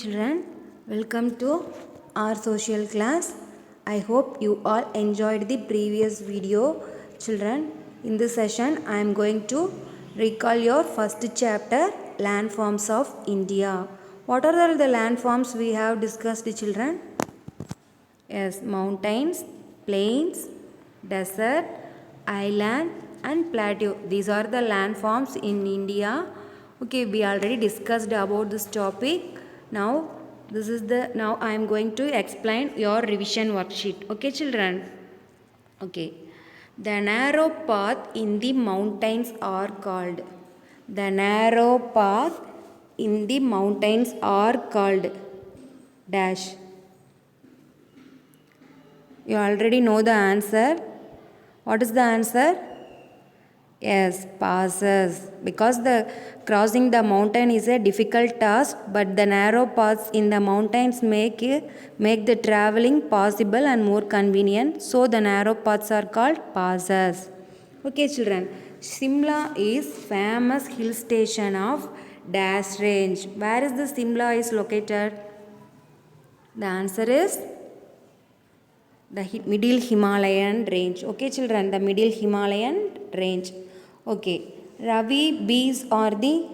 Children, welcome to our social class. I hope you all enjoyed the previous video. Children, in this session I am going to recall your first chapter, landforms of India. What are the landforms we have discussed, children? Yes, mountains, plains, desert, island and plateau. These are the landforms in India. Okay, we already discussed about this topic. Now I am going to explain your revision worksheet. Okay, children. Okay. The narrow path in the mountains are called. The narrow path in the mountains are called dash. You already know the answer. What is the answer? Yes, passes. Because the crossing the mountain is a difficult task, but the narrow paths in the mountains make the traveling possible and more convenient. So the narrow paths are called passes. Okay, children. Simla is famous hill station of Dash range. Where is the Simla is located? The answer is the middle Himalayan range. Okay, children, the middle Himalayan range. Okay, Ravi bees are the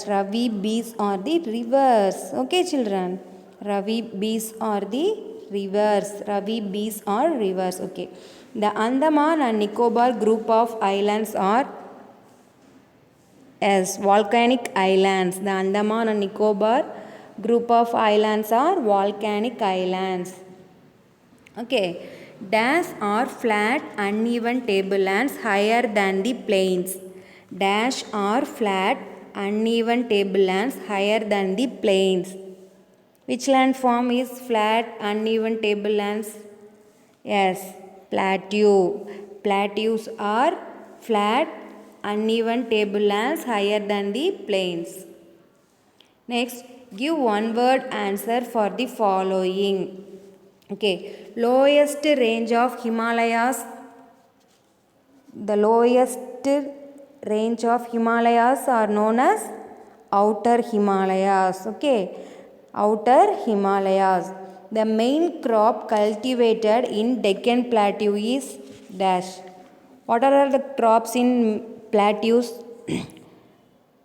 Ravi bees are the rivers. Okay, children, Ravi bees are the rivers. Ravi bees are rivers. Okay, the Andaman and Nicobar group of islands are volcanic islands. The Andaman and Nicobar group of islands are volcanic islands. Okay. Dash are flat, uneven tablelands higher than the plains. Dash are flat, uneven tablelands higher than the plains. Which landform is flat, uneven tablelands? Yes, plateau. Plateaus are flat, uneven tablelands higher than the plains. Next, give one word answer for the following. Okay, lowest range of Himalayas. The lowest range of Himalayas are known as outer Himalayas. Okay, outer Himalayas. The main crop cultivated in Deccan Plateau is dash. What are the crops in plateaus?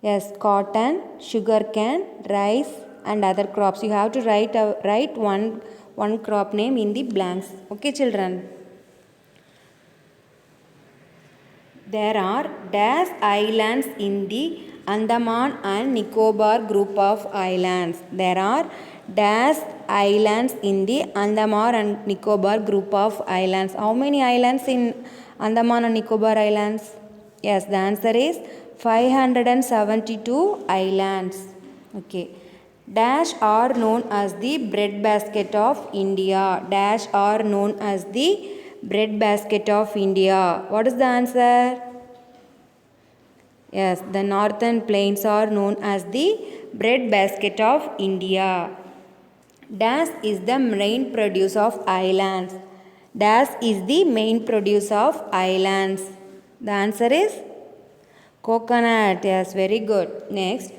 Yes, cotton, sugarcane, rice and other crops. You have to write one crop name in the blanks. Okay, children. There are dash islands in the Andaman and Nicobar group of islands. There are dash islands in the Andaman and Nicobar group of islands. How many islands in Andaman and Nicobar islands? Yes, the answer is 572 islands. Okay. Dash are known as the breadbasket of India. Dash are known as the breadbasket of India. What is the answer? Yes, the northern plains are known as the breadbasket of India. Dash is the main produce of islands. Dash is the main produce of islands. The answer is coconut. Yes, very good. Next,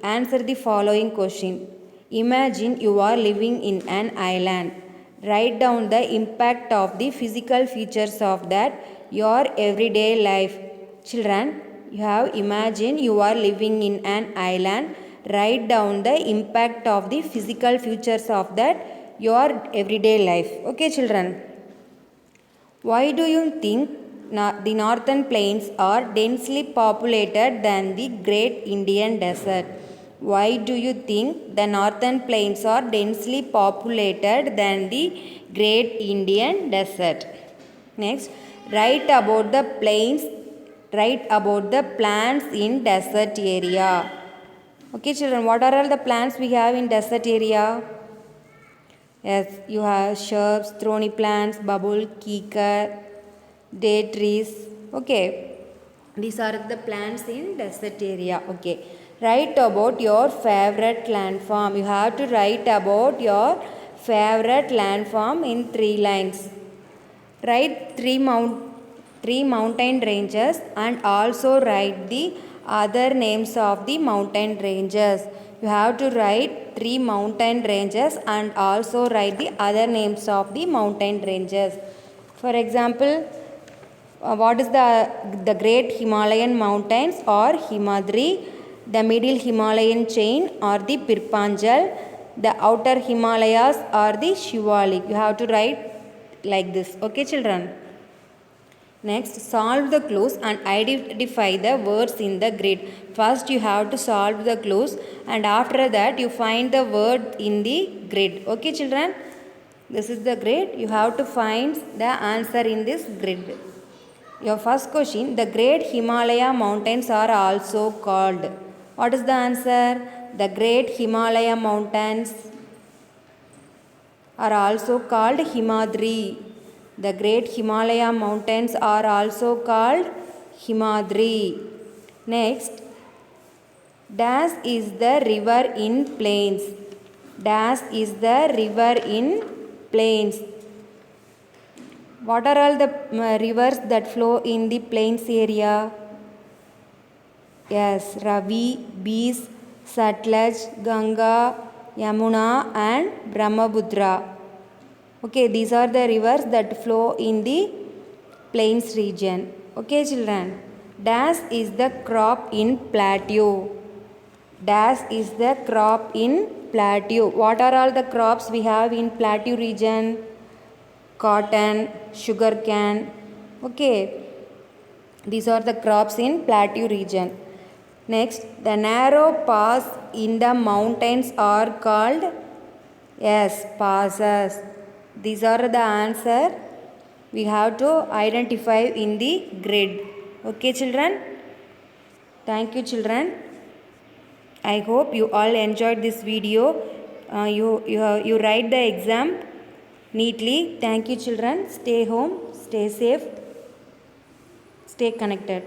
answer the following question. Imagine you are living in an island. Write down the impact of the physical features of that your everyday life. Children, you have imagined you are living in an island. Write down the impact of the physical features of that your everyday life. Okay, children. Why do you think the northern plains are densely populated than the great Indian desert? Why do you think the northern plains are densely populated than the great Indian desert? Next, write about the plains. Write about the plants in desert area. Okay, children, what are all the plants we have in desert area? Yes, you have shrubs, thorny plants, bubble, kikar, date trees. Okay, these are the plants in desert area. Okay, write about your favorite landform. You have to write about your favorite landform in 3 lines. Write three mountain ranges and also write the other names of the mountain ranges. You have to write 3 mountain ranges and also write the other names of the mountain ranges. For example, what is the Great Himalayan Mountains or Himadri, the Middle Himalayan Chain or the Pirpanjal, the Outer Himalayas or the Shivalik. You have to write like this. Okay, children. Next, solve the clues and identify the words in the grid. First, you have to solve the clues and after that you find the word in the grid. Okay, children? This is the grid. You have to find the answer in this grid. Your first question, the Great Himalaya Mountains are also called. What is the answer? The Great Himalaya Mountains are also called Himadri. The Great Himalaya Mountains are also called Himadri. Next, dash is the river in plains. Dash is the river in plains. What are all the rivers that flow in the plains area? Yes, Ravi, Beas, Satluj, Ganga, Yamuna and Brahmaputra. Okay, these are the rivers that flow in the plains region. Okay, children. Dash is the crop in plateau. Dash is the crop in plateau. What are all the crops we have in plateau region? Cotton, sugarcane. Okay, these are the crops in plateau region. Next, the narrow pass in the mountains are called, yes, passes. These are the answer we have to identify in the grid. Okay, children? Thank you, children. I hope you all enjoyed this video. You write the exam neatly. Thank you, children. Stay home, stay safe, stay connected.